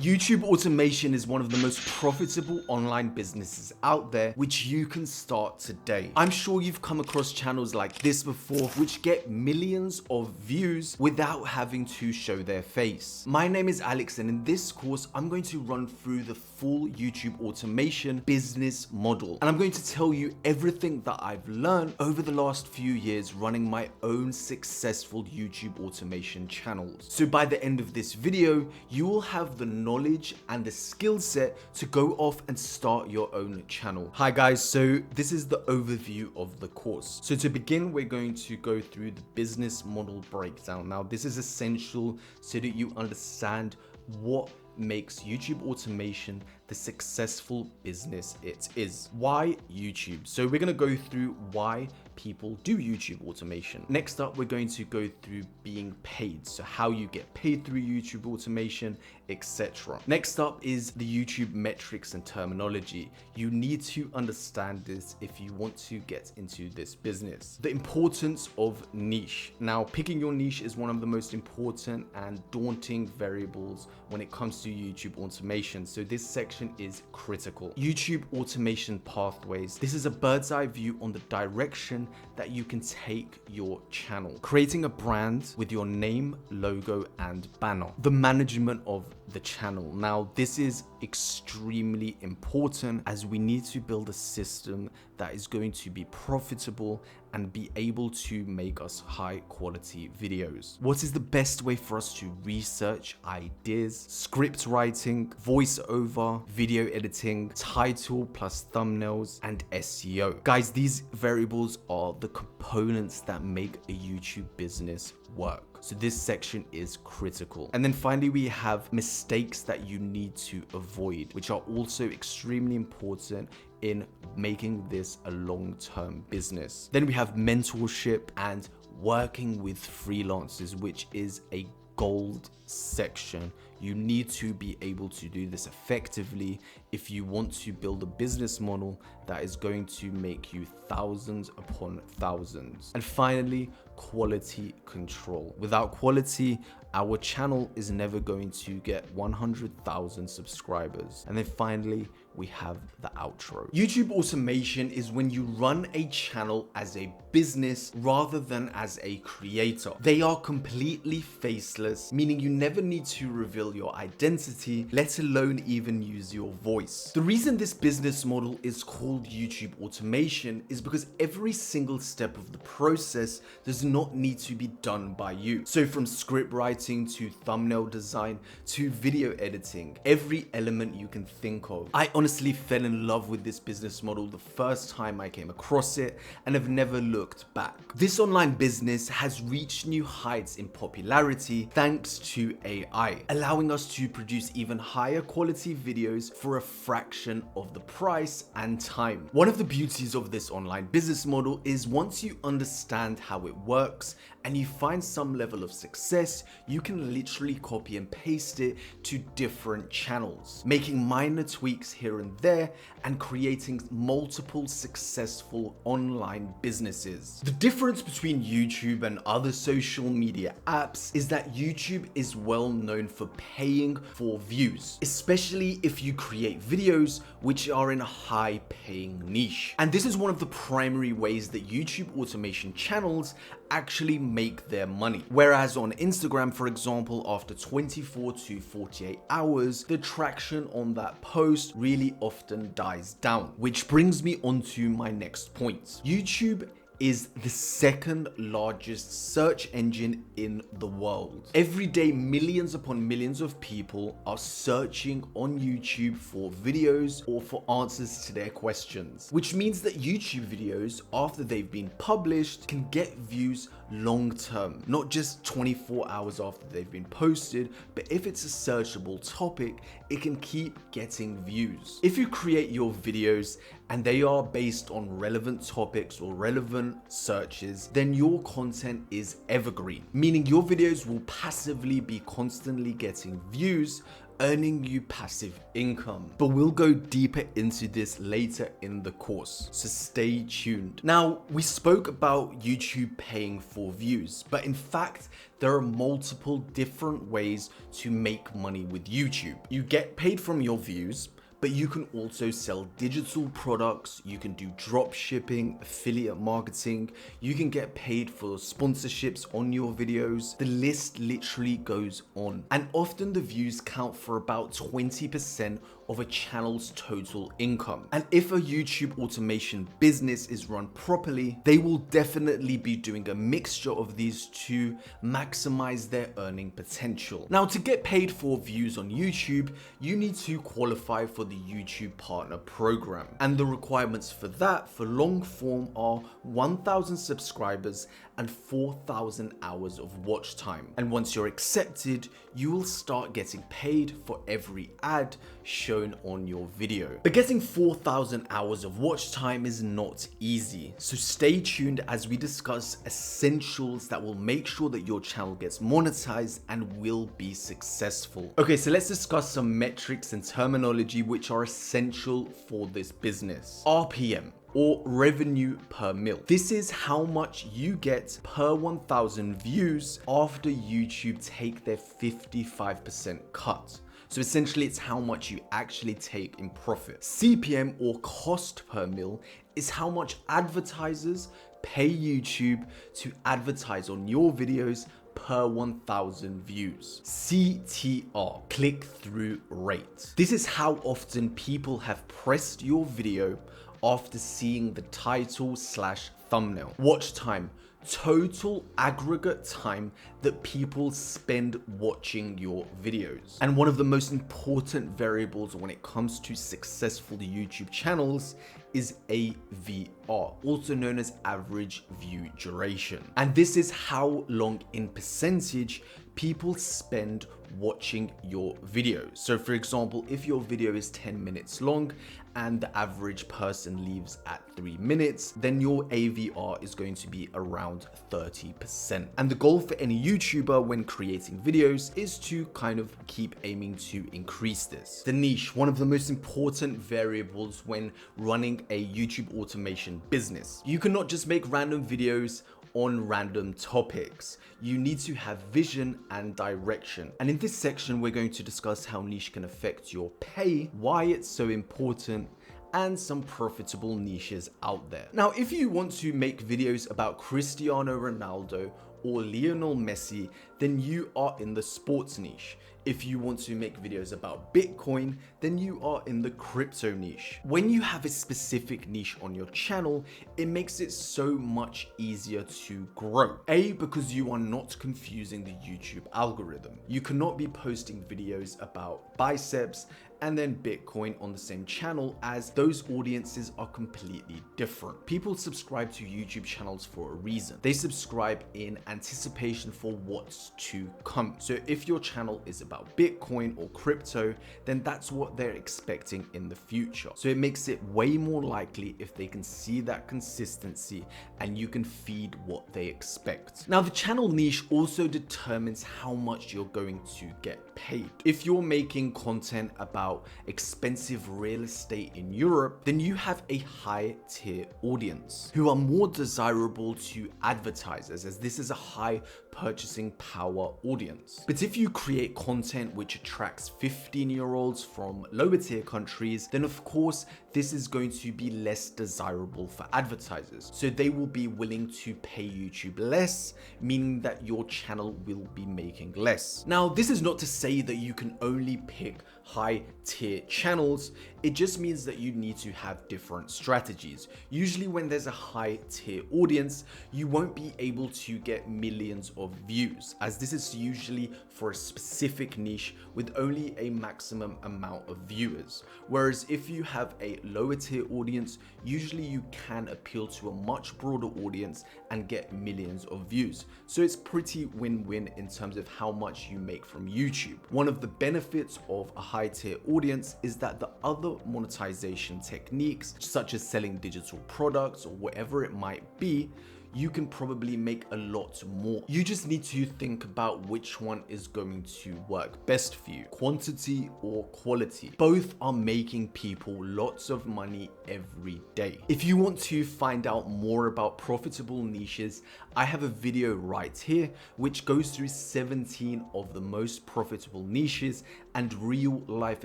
YouTube automation is one of the most profitable online businesses out there, which you can start today. I'm sure you've come across channels like this before, which get millions of views without having to show their face. My name is Alex, and in this course, I'm going to run through the full YouTube automation business model. And I'm going to tell you everything that I've learned over the last few years running my own successful YouTube automation channels. So by the end of this video, you will have the knowledge and the skill set to go off and start your own channel. Hi guys, so this is the overview of the course. So to begin, we're going to go through the business model breakdown. Now, this is essential so that you understand what makes YouTube automation the successful business it is. Why YouTube? So we're going to go through why people do YouTube automation. Next up, we're going to go through being paid. So how you get paid through YouTube automation, etc. Next up is the YouTube metrics and terminology. You need to understand this if you want to get into this business. The importance of niche. Now, picking your niche is one of the most important and daunting variables when it comes to YouTube automation. So this section is critical. YouTube automation pathways. This is a bird's eye view on the direction that you can take your channel. Creating a brand with your name, logo, and banner. The management of the channel. Now, this is extremely important as we need to build a system that is going to be profitable and be able to make us high quality videos. What is the best way for us to research ideas, script writing, voiceover, video editing, title plus thumbnails, and SEO? Guys, these variables are the components that make a YouTube business work. So this section is critical. And then finally, we have mistakes that you need to avoid, which are also extremely important in making this a long-term business. Then we have mentorship and working with freelancers, which is a gold section. You need to be able to do this effectively if you want to build a business model that is going to make you thousands upon thousands. And finally, quality control. Without quality, our channel is never going to get 100,000 subscribers. And then finally, we have the outro. YouTube automation is when you run a channel as a business rather than as a creator. They are completely faceless, meaning you never need to reveal your identity, let alone even use your voice. The reason this business model is called YouTube automation is because every single step of the process does not need to be done by you. So from script writing to thumbnail design to video editing, every element you can think of. I honestly fell in love with this business model the first time I came across it and have never looked back. This online business has reached new heights in popularity thanks to AI, allowing us to produce even higher quality videos for a fraction of the price and time. One of the beauties of this online business model is once you understand how it works and you find some level of success, you can literally copy and paste it to different channels, making minor tweaks here and there and creating multiple successful online businesses. The difference between YouTube and other social media apps is that YouTube is well known for paying for views, especially if you create videos which are in a high paying niche. And this is one of the primary ways that YouTube automation channels actually make their money. Whereas on Instagram, for example, after 24 to 48 hours, the traction on that post really often dies down. Which brings me on to my next point. YouTube is the second largest search engine in the world. Every day, millions upon millions of people are searching on YouTube for videos or for answers to their questions, which means that YouTube videos, after they've been published, can get views long term, not just 24 hours after they've been posted, but if it's a searchable topic, it can keep getting views. If you create your videos and they are based on relevant topics or relevant searches, then your content is evergreen, meaning your videos will passively be constantly getting views earning you passive income. But we'll go deeper into this later in the course, so stay tuned. Now, we spoke about YouTube paying for views, but in fact, there are multiple different ways to make money with YouTube. You get paid from your views, but you can also sell digital products, you can do drop shipping, affiliate marketing, you can get paid for sponsorships on your videos. The list literally goes on. And often the views count for about 20% of a channel's total income. And if a YouTube automation business is run properly, they will definitely be doing a mixture of these to maximize their earning potential. Now, to get paid for views on YouTube, you need to qualify for the YouTube Partner Program. And the requirements for that for long form are 1,000 subscribers and 4,000 hours of watch time. And once you're accepted, you will start getting paid for every ad shown on your video. But getting 4,000 hours of watch time is not easy. So stay tuned as we discuss essentials that will make sure that your channel gets monetized and will be successful. Okay, so let's discuss some metrics and terminology which are essential for this business. RPM, or revenue per mil. This is how much you get per 1,000 views after YouTube take their 55% cut. So essentially it's how much you actually take in profit. CPM, or cost per mil, is how much advertisers pay YouTube to advertise on your videos per 1,000 views. CTR, click-through rate. This is how often people have pressed your video after seeing the title/thumbnail. Watch time, total aggregate time that people spend watching your videos. And one of the most important variables when it comes to successful YouTube channels is AVR, also known as average view duration. And this is how long in percentage people spend watching your videos. So for example, if your video is 10 minutes long and the average person leaves at 3 minutes, then your AVR is going to be around 30%. And the goal for any YouTuber when creating videos is to kind of keep aiming to increase this. The niche, one of the most important variables when running a YouTube automation business. You cannot just make random videos on random topics. You need to have vision and direction. And in this section, we're going to discuss how niche can affect your pay, why it's so important, and some profitable niches out there. Now, if you want to make videos about Cristiano Ronaldo or Lionel Messi, then you are in the sports niche. If you want to make videos about Bitcoin, then you are in the crypto niche. When you have a specific niche on your channel, it makes it so much easier to grow. A, because you are not confusing the YouTube algorithm. You cannot be posting videos about biceps and then Bitcoin on the same channel, as those audiences are completely different. People subscribe to YouTube channels for a reason. They subscribe in anticipation for what's to come. So if your channel is about Bitcoin or crypto, then that's what they're expecting in the future. So it makes it way more likely if they can see that consistency and you can feed what they expect. Now, the channel niche also determines how much you're going to get paid. If you're making content about expensive real estate in Europe, then you have a high tier audience who are more desirable to advertisers, as this is a high purchasing power audience. But if you create content which attracts 15-year-olds from lower tier countries, then of course this is going to be less desirable for advertisers. So they will be willing to pay YouTube less, meaning that your channel will be making less. Now, this is not to say that you can only pick high tier channels. It just means that you need to have different strategies. Usually when there's a high tier audience, you won't be able to get millions of views, as this is usually for a specific niche with only a maximum amount of viewers. Whereas if you have a lower tier audience, usually you can appeal to a much broader audience and get millions of views. So it's pretty win-win in terms of how much you make from YouTube. One of the benefits of a high tier audience is that the other monetization techniques, such as selling digital products or whatever it might be, you can probably make a lot more. You just need to think about which one is going to work best for you, quantity or quality. Both are making people lots of money every day. If you want to find out more about profitable niches, I have a video right here which goes through 17 of the most profitable niches and real life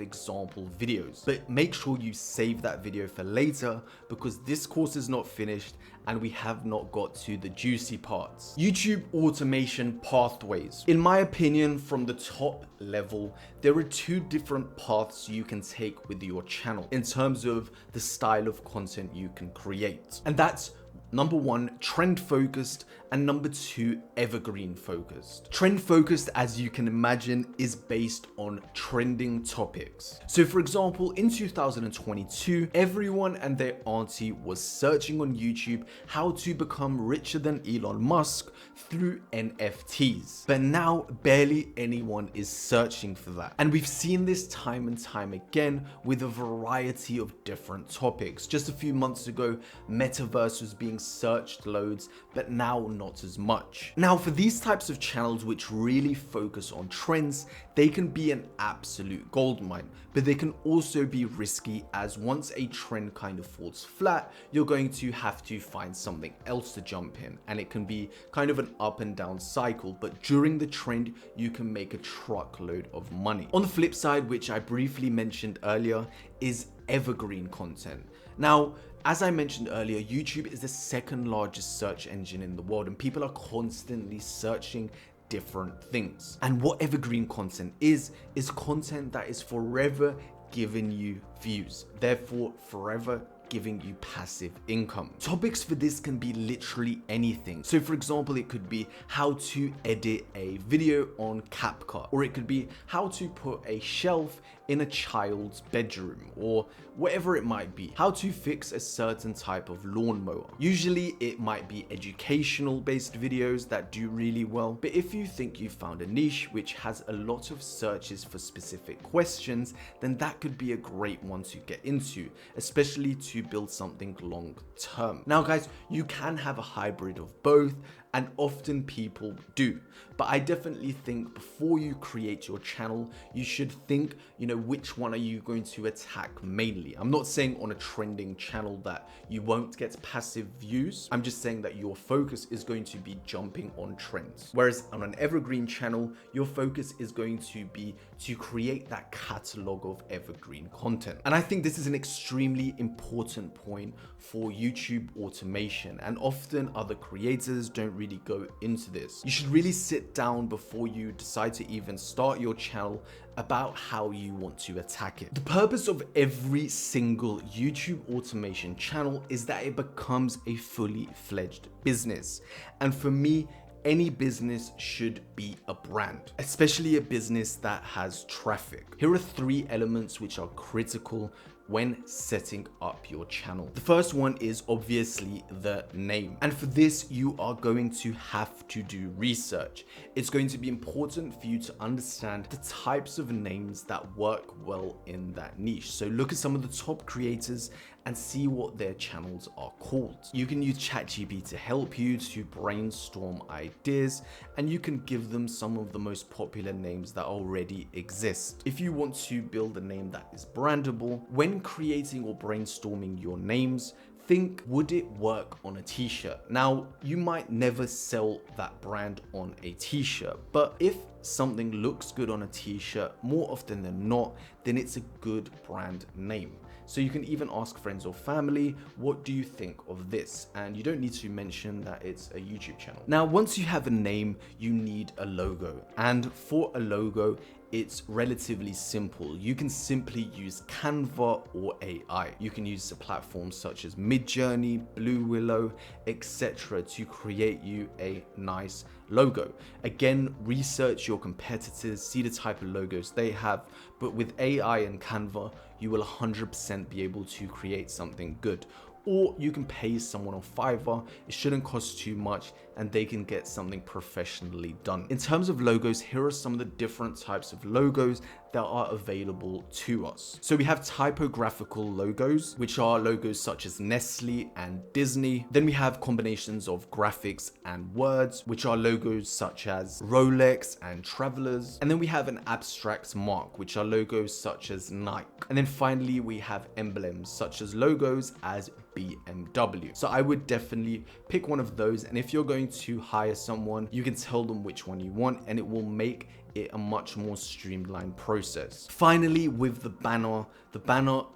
example videos. But make sure you save that video for later because this course is not finished and we have not got to the juicy parts. YouTube automation pathways. In my opinion, from the top level, there are two different paths you can take with your channel in terms of the style of content you can create. And that's number one, trend focused, and number two, evergreen focused. Trend focused, as you can imagine, is based on trending topics. So for example, in 2022, everyone and their auntie was searching on YouTube how to become richer than Elon Musk through NFTs. But now barely anyone is searching for that. And we've seen this time and time again with a variety of different topics. Just a few months ago, metaverse was being searched loads, but now not as much. Now for these types of channels which really focus on trends, they can be an absolute goldmine, but they can also be risky, as once a trend kind of falls flat, you're going to have to find something else to jump in, and it can be kind of an up and down cycle, but during the trend you can make a truckload of money. On the flip side, which I briefly mentioned earlier, is evergreen content. Now, as I mentioned earlier, YouTube is the second largest search engine in the world, and people are constantly searching different things. And what evergreen content is content that is forever giving you views, therefore forever giving you passive income. Topics for this can be literally anything. So for example, it could be how to edit a video on CapCut, or it could be how to put a shelf in a child's bedroom, or whatever it might be, how to fix a certain type of lawnmower. Usually it might be educational based videos that do really well, but if you think you found a niche which has a lot of searches for specific questions, then that could be a great one to get into, especially to build something long term. Now guys, you can have a hybrid of both, and often people do, but I definitely think before you create your channel, you should think, which one are you going to attack mainly? I'm not saying on a trending channel that you won't get passive views. I'm just saying that your focus is going to be jumping on trends. Whereas on an evergreen channel, your focus is going to be to create that catalog of evergreen content. And I think this is an extremely important point for YouTube automation, and often other creators don't really go into this. You should really sit down before you decide to even start your channel about how you want to attack it. The purpose of every single YouTube automation channel is that it becomes a fully fledged business. And for me, any business should be a brand, especially a business that has traffic. Here are 3 elements which are critical when setting up your channel. The first one is obviously the name. And for this, you are going to have to do research. It's going to be important for you to understand the types of names that work well in that niche. So look at some of the top creators and see what their channels are called. You can use ChatGPT to help you to brainstorm ideas, and you can give them some of the most popular names that already exist. If you want to build a name that is brandable, when creating or brainstorming your names, think, would it work on a t-shirt? Now, you might never sell that brand on a t-shirt, but if something looks good on a t-shirt, more often than not, then it's a good brand name. So you can even ask friends or family, what do you think of this? And you don't need to mention that it's a YouTube channel. Now, once you have a name, you need a logo. And for a logo, it's relatively simple. You can simply use Canva or AI. You can use platforms such as Midjourney, Blue Willow, etc. to create you a nice logo. Again, research your competitors, see the type of logos they have, but with AI and Canva, you will 100% be able to create something good. Or you can pay someone on Fiverr. It shouldn't cost too much and they can get something professionally done. In terms of logos, here are some of the different types of logos that are available to us. So we have typographical logos, which are logos such as Nestle and Disney. Then we have combinations of graphics and words, which are logos such as Rolex and Travelers. And then we have an abstract mark, which are logos such as Nike. And then finally, we have emblems such as logos as BMW. So I would definitely pick one of those. And if you're going to hire someone, you can tell them which one you want, and it will make it a much more streamlined process. Finally, with the banner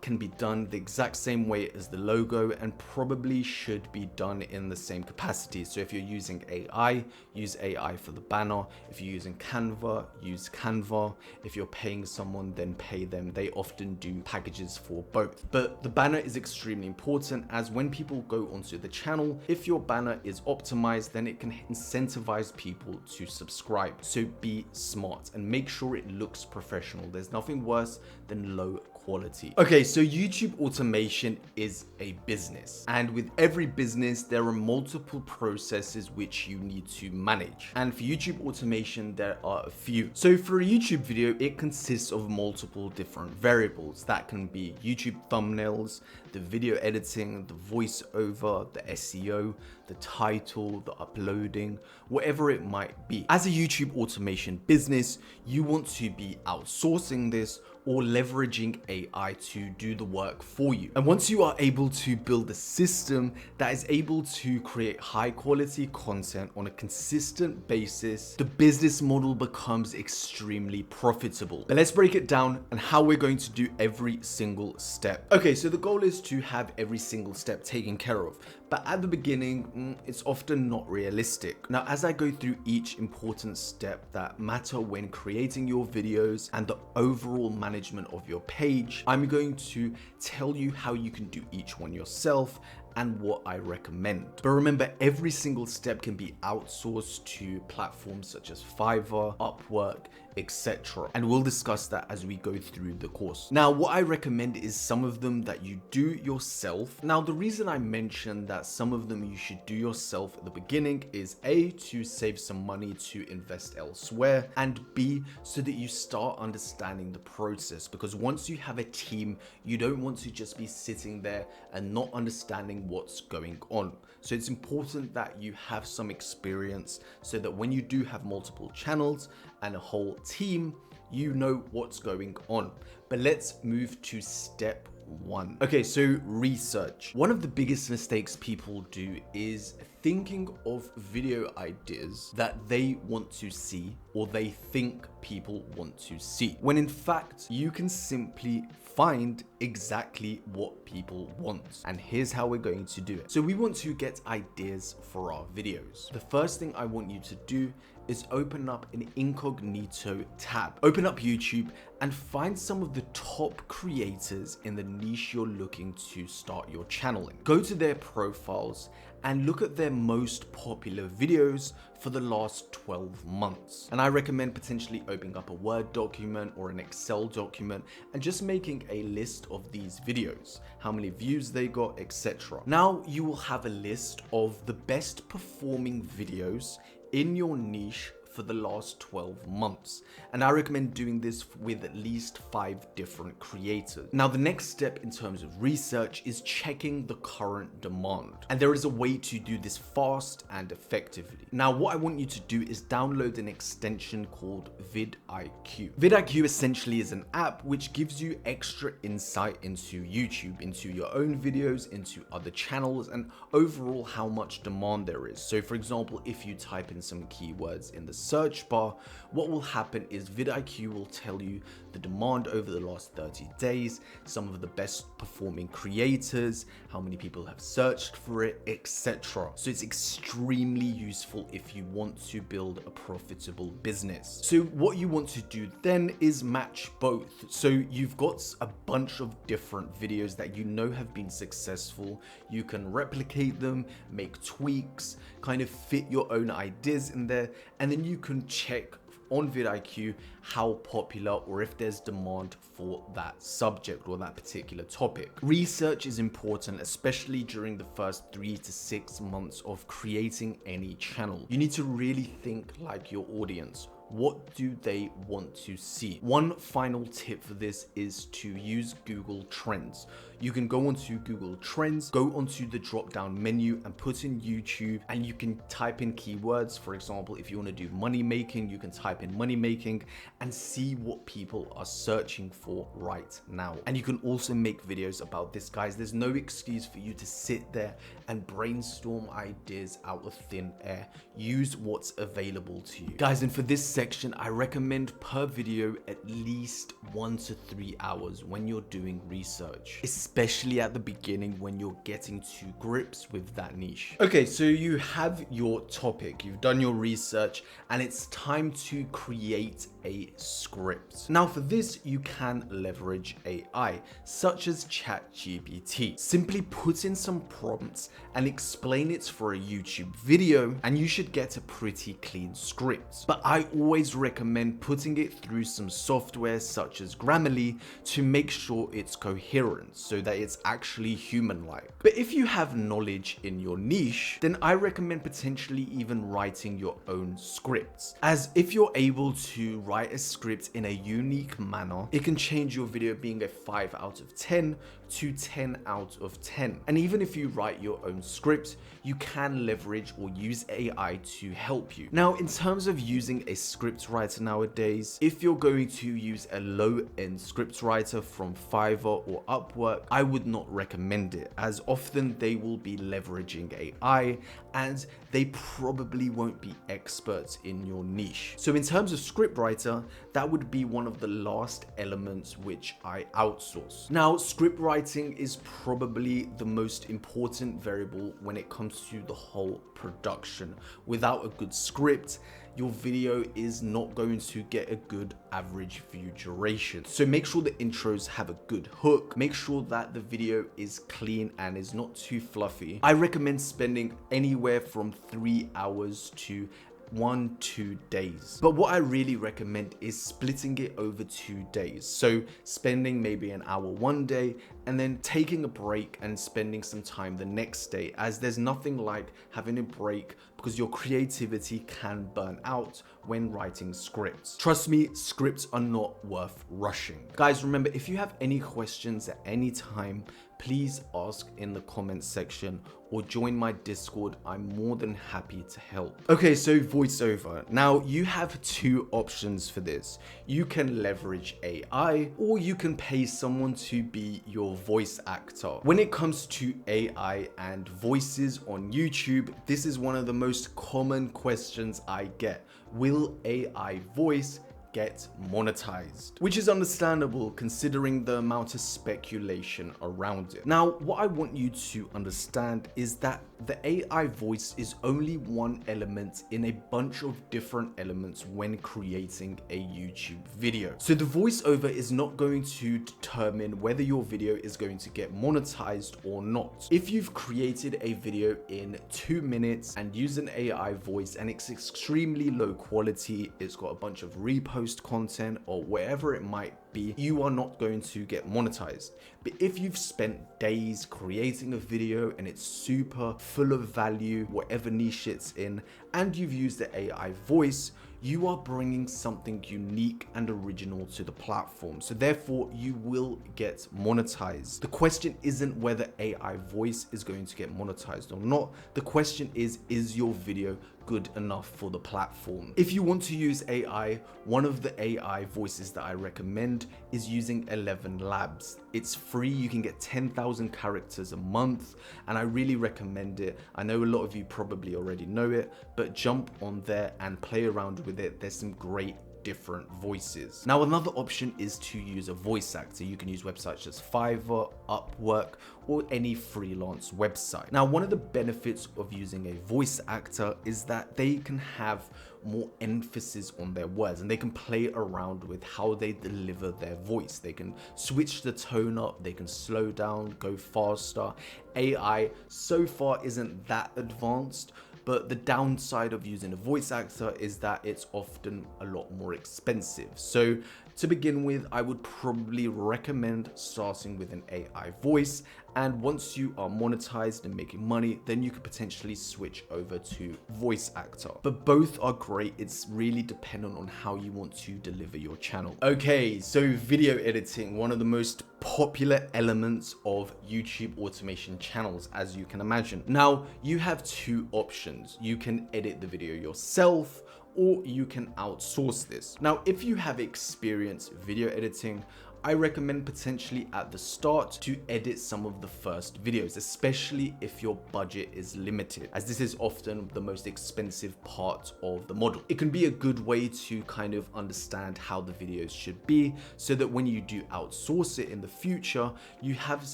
can be done the exact same way as the logo and probably should be done in the same capacity. So if you're using AI, use AI for the banner. If you're using Canva, use Canva. If you're paying someone, then pay them. They often do packages for both. But the banner is extremely important, as when people go onto the channel, if your banner is optimized, then it can incentivize people to subscribe. So be smart and make sure it looks professional. There's nothing worse than low quality. Okay, so YouTube automation is a business, and with every business there are multiple processes which you need to manage, and for YouTube automation there are a few. So for a YouTube video, it consists of multiple different variables. That can be YouTube thumbnails, the video editing, the voiceover, the SEO, the title, the uploading, whatever it might be. As a YouTube automation business, you want to be outsourcing this or leveraging AI to do the work for you. And once you are able to build a system that is able to create high quality content on a consistent basis, the business model becomes extremely profitable. But let's break it down and how we're going to do every single step. Okay, so the goal is to have every single step taken care of. But at the beginning, it's often not realistic. Now, as I go through each important step that matter when creating your videos and the overall management of your page, I'm going to tell you how you can do each one yourself and what I recommend. But remember, every single step can be outsourced to platforms such as Fiverr, Upwork, etc. And we'll discuss that as we go through the course. Now, what I recommend is some of them that you do yourself. Now, the reason I mentioned that some of them you should do yourself at the beginning is A, to save some money to invest elsewhere, and B, so that you start understanding the process. Because once you have a team, you don't want to just be sitting there and not understanding what's going on. So it's important that you have some experience so that when you do have multiple channels and a whole team, you know what's going on. But let's move to step one. Okay, so research. One of the biggest mistakes people do is thinking of video ideas that they want to see or they think people want to see, when in fact you can simply find exactly what people want. And here's how we're going to do it. So we want to get ideas for our videos. The first thing I want you to do is open up an incognito tab. Open up YouTube and find some of the top creators in the niche you're looking to start your channel in. Go to their profiles and look at their most popular videos for the last 12 months. And I recommend potentially opening up a Word document or an Excel document and just making a list of these videos, how many views they got, etc. Now you will have a list of the best performing videos in your niche for the last 12 months. And I recommend doing this with at least 5 different creators. Now, the next step in terms of research is checking the current demand. And there is a way to do this fast and effectively. Now, what I want you to do is download an extension called vidIQ. vidIQ essentially is an app which gives you extra insight into YouTube, into your own videos, into other channels, and overall how much demand there is. So for example, if you type in some keywords in the search bar, what will happen is vidIQ will tell you the demand over the last 30 days, some of the best performing creators, how many people have searched for it, etc. So it's extremely useful if you want to build a profitable business. So what you want to do then is match both. So you've got a bunch of different videos that you know have been successful. You can replicate them, make tweaks, kind of fit your own ideas in there, and then you can check on vidIQ how popular or if there's demand for that subject or that particular topic. Research is important, especially during the first 3 to 6 months of creating any channel. You need to really think like your audience. What do they want to see? One final tip for this is to use Google Trends. You can go onto Google Trends, go onto the drop down menu and put in YouTube, and you can type in keywords. For example, if you want to do money making, you can type in money making and see what people are searching for right now. And you can also make videos about this, guys. There's no excuse for you to sit there and brainstorm ideas out of thin air. Use what's available to you, guys. And for this section, I recommend per video at least 1 to 3 hours when you're doing research, especially at the beginning when you're getting to grips with that niche. Okay, so you have your topic, you've done your research, and it's time to create a script. Now for this, you can leverage AI, such as ChatGPT. Simply put in some prompts and explain it for a YouTube video, and you should get a pretty clean script. But I always recommend putting it through some software such as Grammarly to make sure it's coherent, so that it's actually human-like. But if you have knowledge in your niche, then I recommend potentially even writing your own scripts, as if you're able to write a script in a unique manner, it can change your video being a 5 out of 10 to 10 out of 10. And even if you write your own script, you can leverage or use AI to help you. Now, in terms of using a script writer nowadays, if you're going to use a low-end script writer from Fiverr or Upwork, I would not recommend it, as often they will be leveraging AI and they probably won't be experts in your niche. So in terms of script writer, that would be one of the last elements which I outsource. Now, script writing is probably the most important variable when it comes to the whole production. Without a good script, your video is not going to get a good average view duration. So make sure the intros have a good hook. Make sure that the video is clean and is not too fluffy. I recommend spending anywhere from 3 hours to 1-2 days. But what I really recommend is splitting it over 2 days. So spending maybe an hour one day and then taking a break and spending some time the next day, as there's nothing like having a break because your creativity can burn out when writing scripts. Trust me, scripts are not worth rushing. Guys, remember, if you have any questions at any time, please ask in the comments section or join my Discord. I'm more than happy to help. Okay, so voiceover. Now you have 2 options for this. You can leverage AI or you can pay someone to be your voice actor. When it comes to AI and voices on YouTube, this is one of the most common questions I get. Will AI voice get monetized? Which is understandable considering the amount of speculation around it. Now, what I want you to understand is that the AI voice is only one element in a bunch of different elements when creating a YouTube video. So the voiceover is not going to determine whether your video is going to get monetized or not. If you've created a video in 2 minutes and used an AI voice and it's extremely low quality, it's got a bunch of repost content or whatever it might be, you are not going to get monetized. But if you've spent days creating a video and it's super full of value, whatever niche it's in, and you've used the AI voice, you are bringing something unique and original to the platform. So therefore, you will get monetized. The question isn't whether AI voice is going to get monetized or not. The question is your video good enough for the platform? If you want to use AI, one of the AI voices that I recommend is using 11 Labs. It's free. You can get 10,000 characters a month, and I really recommend it. I know a lot of you probably already know it, but jump on there and play around with it. There's some great different voices. Now, another option is to use a voice actor. You can use websites such as Fiverr, Upwork, or any freelance website. Now, one of the benefits of using a voice actor is that they can have more emphasis on their words and they can play around with how they deliver their voice. They can switch the tone up, they can slow down, go faster. AI so far isn't that advanced, but the downside of using a voice actor is that it's often a lot more expensive. So to begin with, I would probably recommend starting with an AI voice, and once you are monetized and making money, then you could potentially switch over to voice actor. But both are great. It's really dependent on how you want to deliver your channel. Okay, so video editing, one of the most popular elements of YouTube automation channels, as you can imagine. Now, you have two options. You can edit the video yourself, or you can outsource this. Now, if you have experience video editing, I recommend potentially at the start to edit some of the first videos, especially if your budget is limited, as this is often the most expensive part of the model. It can be a good way to kind of understand how the videos should be, so that when you do outsource it in the future, you have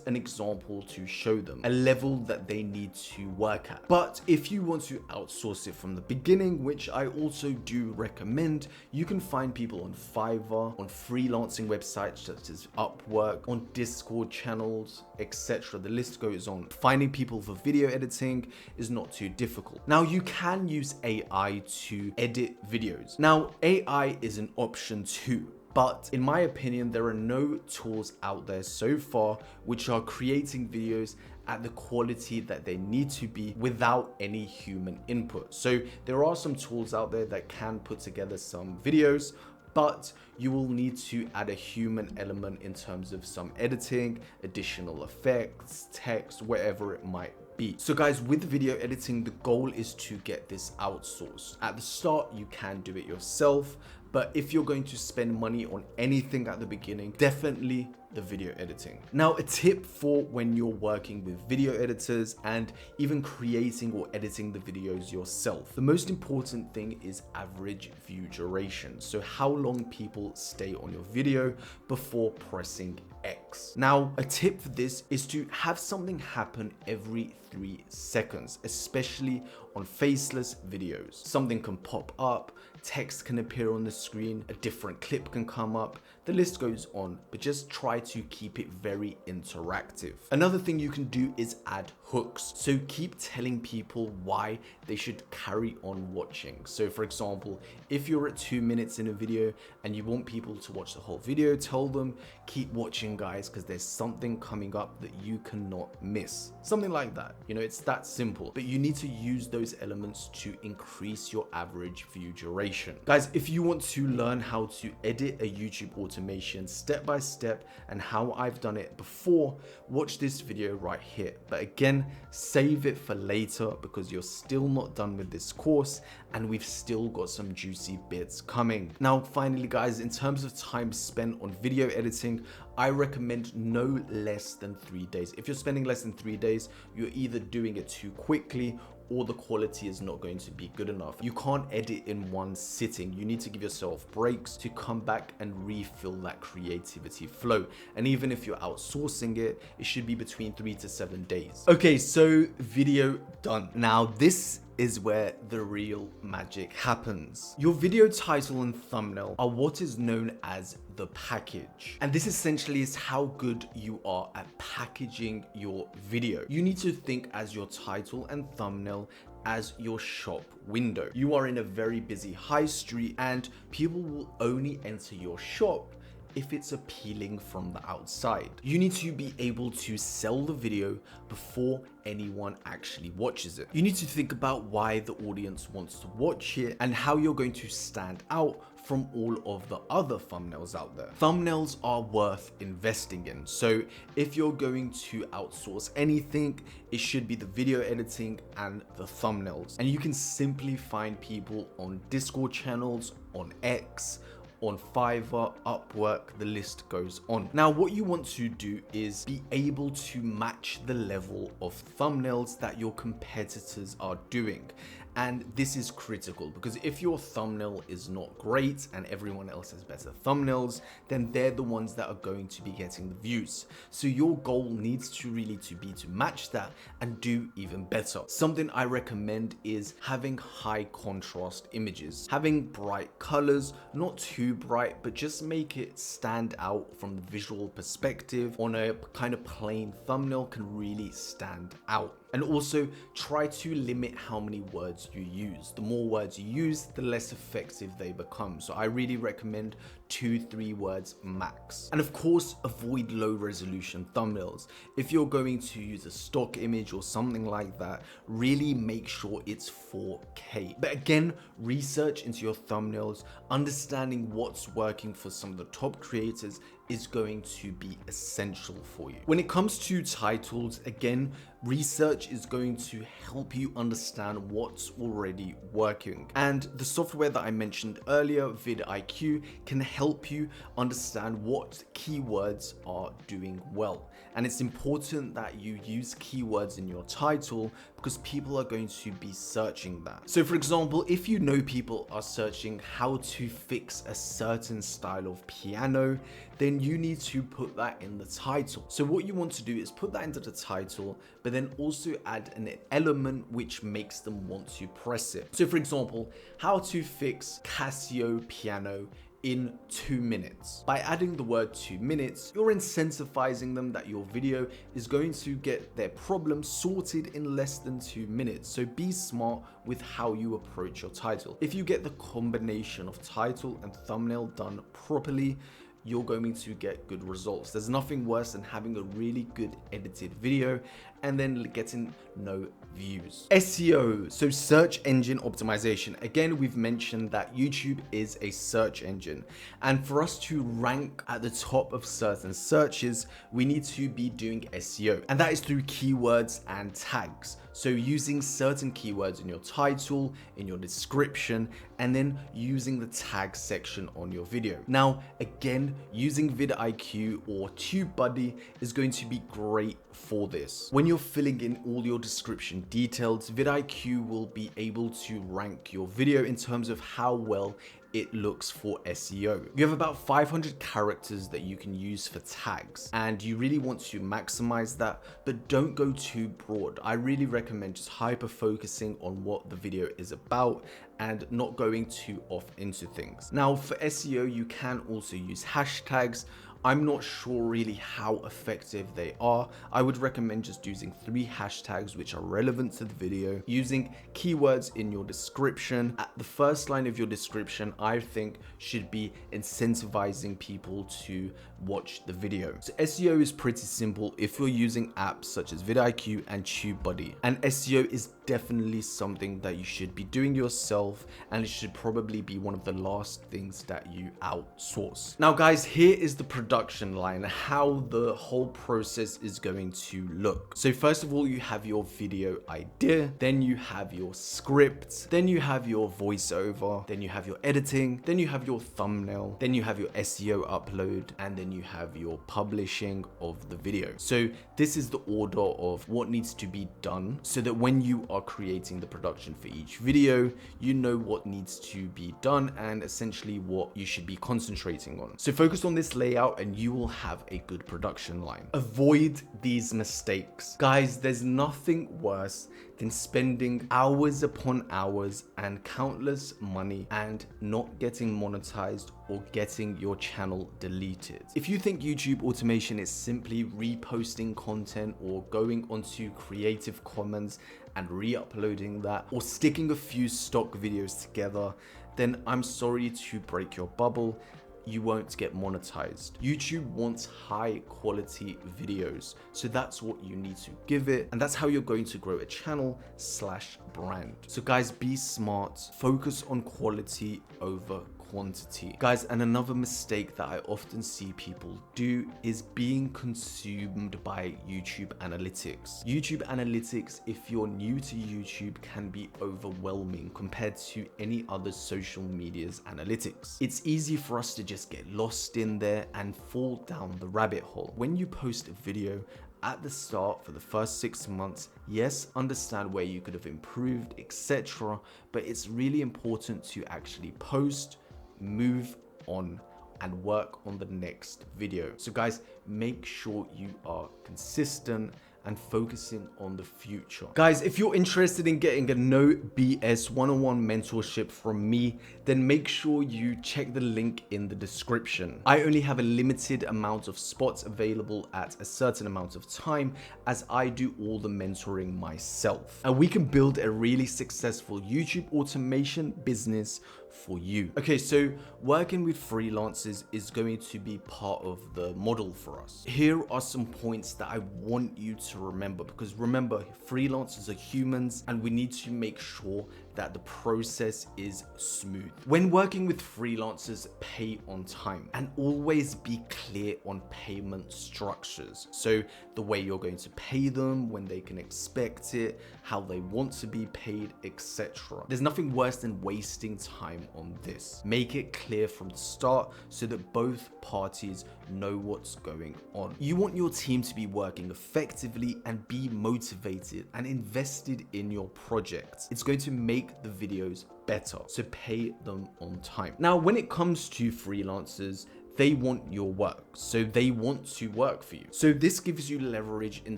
an example to show them, a level that they need to work at. But if you want to outsource it from the beginning, which I also do recommend, you can find people on Fiverr, on freelancing websites such as Upwork, on Discord channels, etc. The list goes on. Finding people for video editing is not too difficult. Now, you can use AI to edit videos. Now, AI is an option too, but in my opinion, there are no tools out there so far which are creating videos at the quality that they need to be without any human input. So there are some tools out there that can put together some videos, but you will need to add a human element in terms of some editing, additional effects, text, whatever it might be. So guys, with video editing, the goal is to get this outsourced. At the start, you can do it yourself, but if you're going to spend money on anything at the beginning, definitely the video editing. Now, a tip for when you're working with video editors and even creating or editing the videos yourself. The most important thing is average view duration. So how long people stay on your video before pressing X. Now, a tip for this is to have something happen every 3 seconds, especially on faceless videos. Something can pop up, text can appear on the screen, a different clip can come up, the list goes on, but just try to keep it very interactive. Another thing you can do is add hooks. So keep telling people why they should carry on watching. So for example, if you're at 2 minutes in a video and you want people to watch the whole video, tell them, keep watching guys, because there's something coming up that you cannot miss. Something like that. You know, it's that simple, but you need to use those elements to increase your average view duration. Guys, if you want to learn how to edit a YouTube automation step by step and how I've done it before, watch this video right here. But again, save it for later because you're still not done with this course and we've still got some juicy bits coming. Now, finally guys, in terms of time spent on video editing, I recommend no less than 3 days. If you're spending less than 3 days, you're either doing it too quickly or the quality is not going to be good enough. You can't edit in one sitting. You need to give yourself breaks to come back and refill that creativity flow. And even if you're outsourcing it, it should be between 3 to 7 days. Okay, so video done. Now this is where the real magic happens. Your video title and thumbnail are what is known as the package. And this essentially is how good you are at packaging your video. You need to think as your title and thumbnail as your shop window. You are in a very busy high street and people will only enter your shop if it's appealing from the outside. You need to be able to sell the video before anyone actually watches it. You need to think about why the audience wants to watch it and how you're going to stand out from all of the other thumbnails out there. Thumbnails are worth investing in. So if you're going to outsource anything, it should be the video editing and the thumbnails. And you can simply find people on Discord channels, on X, on Fiverr, Upwork, the list goes on. Now, what you want to do is be able to match the level of thumbnails that your competitors are doing. And this is critical because if your thumbnail is not great and everyone else has better thumbnails, then they're the ones that are going to be getting the views. So your goal needs to really be to match that and do even better. Something I recommend is having high contrast images, having bright colors, not too bright, but just make it stand out from the visual perspective. On a kind of plain thumbnail can really stand out. And also try to limit how many words you use. The more words you use, the less effective they become. So I really recommend 2-3 words max. And of course, avoid low resolution thumbnails. If you're going to use a stock image or something like that, really make sure it's 4K. But again, research into your thumbnails, understanding what's working for some of the top creators is going to be essential for you. When it comes to titles, again, research is going to help you understand what's already working. And the software that I mentioned earlier, vidIQ, can help you understand what keywords are doing well. And it's important that you use keywords in your title because people are going to be searching that. So for example, if you know people are searching how to fix a certain style of piano, then you need to put that in the title. So what you want to do is put that into the title, but then also add an element which makes them want to press it. So for example, how to fix Casio piano in 2 minutes. By adding the word 2 minutes, you're incentivizing them that your video is going to get their problem sorted in less than 2 minutes. So be smart with how you approach your title. If you get the combination of title and thumbnail done properly, you're going to get good results. There's nothing worse than having a really good edited video and then getting no views. SEO, so search engine optimization. Again, we've mentioned that YouTube is a search engine, and for us to rank at the top of certain searches, we need to be doing SEO, and that is through keywords and tags. So using certain keywords in your title, in your description, and then using the tag section on your video. Now, again, using vidIQ or TubeBuddy is going to be great for this. When you're filling in all your description details, vidIQ will be able to rank your video in terms of how well it looks for SEO. You have about 500 characters that you can use for tags, and you really want to maximize that, but don't go too broad. I really recommend just hyper focusing on what the video is about and not going too off into things. Now for SEO, you can also use hashtags. I'm not sure really how effective they are. I would recommend just using 3 hashtags which are relevant to the video, using keywords in your description. At the first line of your description, I think should be incentivizing people to watch the video. So SEO is pretty simple if you're using apps such as vidIQ and TubeBuddy. And SEO is definitely something that you should be doing yourself, and it should probably be one of the last things that you outsource. Now guys, here is the production line, how the whole process is going to look. So first of all, you have your video idea, then you have your script, then you have your voiceover, then you have your editing, then you have your thumbnail, then you have your SEO upload, and then you have your publishing of the video. So this is the order of what needs to be done so that when you are creating the production for each video, you know what needs to be done and essentially what you should be concentrating on. So focus on this layout and you will have a good production line. Avoid these mistakes. Guys, there's nothing worse than spending hours upon hours and countless money and not getting monetized or getting your channel deleted. If you think YouTube automation is simply reposting content or going onto Creative Commons and re-uploading that or sticking a few stock videos together, then I'm sorry to break your bubble. You won't get monetized. YouTube wants high quality videos. So that's what you need to give it. And that's how you're going to grow a channel / brand. So guys, be smart, focus on quality over quantity. Guys, and another mistake that I often see people do is being consumed by YouTube analytics. YouTube analytics, if you're new to YouTube, can be overwhelming compared to any other social media's analytics. It's easy for us to just get lost in there and fall down the rabbit hole. When you post a video, at the start for the first 6 months, yes, understand where you could have improved, etc. But it's really important to actually post, move on, and work on the next video. So guys, make sure you are consistent and focusing on the future. Guys, if you're interested in getting a no BS one-on-one mentorship from me, then make sure you check the link in the description. I only have a limited amount of spots available at a certain amount of time, as I do all the mentoring myself. And we can build a really successful YouTube automation business for you. Okay, so working with freelancers is going to be part of the model for us. Here are some points that I want you to remember, because remember, freelancers are humans and we need to make sure that the process is smooth. When working with freelancers, pay on time and always be clear on payment structures. So the way you're going to pay them, when they can expect it, how they want to be paid, etc. There's nothing worse than wasting time on this. Make it clear from the start so that both parties know what's going on. You want your team to be working effectively and be motivated and invested in your project. It's going to make the videos better, so pay them on time. Now, when it comes to freelancers, they want your work, so they want to work for you. So this gives you leverage in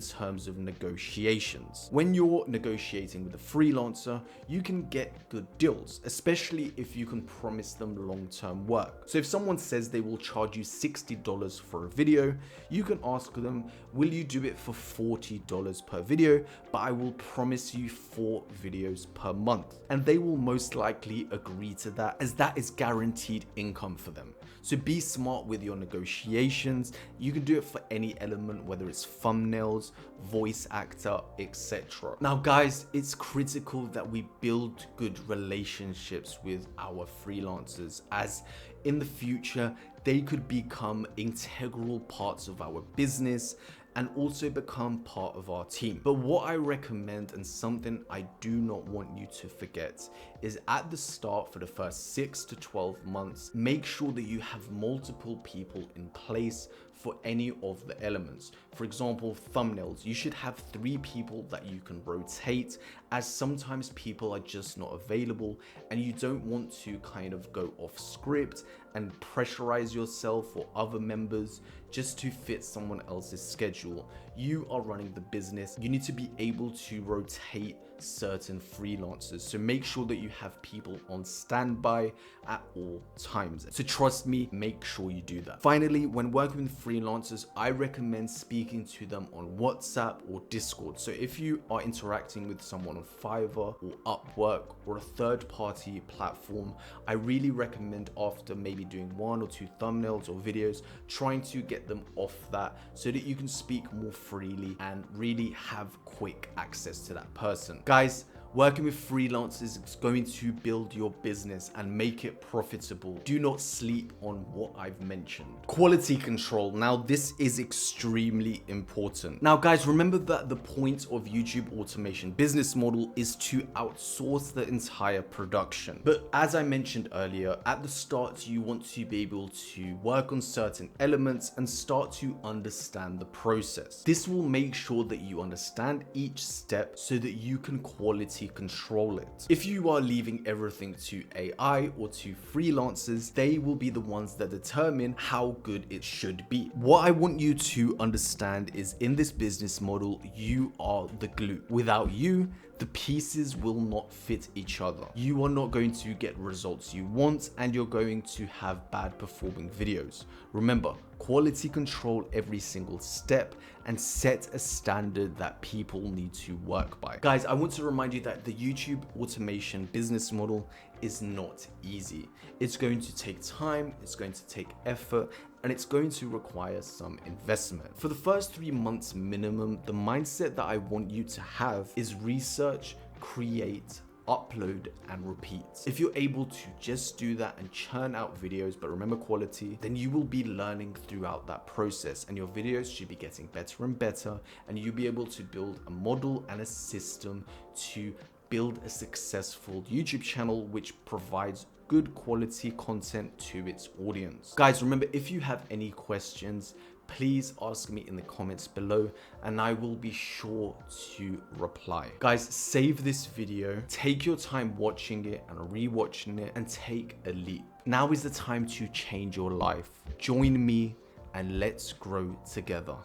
terms of negotiations. When you're negotiating with a freelancer, you can get good deals, especially if you can promise them long-term work. So if someone says they will charge you $60 for a video, you can ask them, will you do it for $40 per video, but I will promise you 4 videos per month. And they will most likely agree to that, as that is guaranteed income for them. So be smart with your negotiations. You can do it for any element, whether it's thumbnails, voice actor, etc. Now guys, it's critical that we build good relationships with our freelancers, as in the future, they could become integral parts of our business and also become part of our team. But what I recommend, and something I do not want you to forget, is at the start, for the first 6 to 12 months, make sure that you have multiple people in place for any of the elements. For example, thumbnails, you should have 3 people that you can rotate, as sometimes people are just not available and you don't want to kind of go off script and pressurize yourself or other members just to fit someone else's schedule. You are running the business. You need to be able to rotate certain freelancers. So make sure that you have people on standby at all times. So trust me, make sure you do that. Finally, when working with freelancers, I recommend speaking to them on WhatsApp or Discord. So if you are interacting with someone on Fiverr or Upwork or a third-party platform, I really recommend, after maybe doing 1 or 2 thumbnails or videos, trying to get them off that so that you can speak more freely and really have quick access to that person. Guys, working with freelancers is going to build your business and make it profitable. Do not sleep on what I've mentioned. Quality control. Now, this is extremely important. Now, guys, remember that the point of YouTube automation business model is to outsource the entire production. But as I mentioned earlier, at the start, you want to be able to work on certain elements and start to understand the process. This will make sure that you understand each step so that you can quality control it. If you are leaving everything to AI or to freelancers, they will be the ones that determine how good it should be. What I want you to understand is, in this business model, you are the glue. Without you, the pieces will not fit each other. You are not going to get results you want, and you're going to have bad performing videos. Remember, quality control every single step and set a standard that people need to work by. Guys, I want to remind you that the YouTube automation business model is not easy. It's going to take time, it's going to take effort, and it's going to require some investment. For the first 3 months minimum, the mindset that I want you to have is research, create, upload, and repeat. If you're able to just do that and churn out videos, but remember quality, then you will be learning throughout that process, and your videos should be getting better and better, and you'll be able to build a model and a system to build a successful YouTube channel which provides good quality content to its audience. Guys, remember, if you have any questions, please ask me in the comments below and I will be sure to reply. Guys, save this video, take your time watching it and rewatching it, and take a leap. Now is the time to change your life. Join me and let's grow together.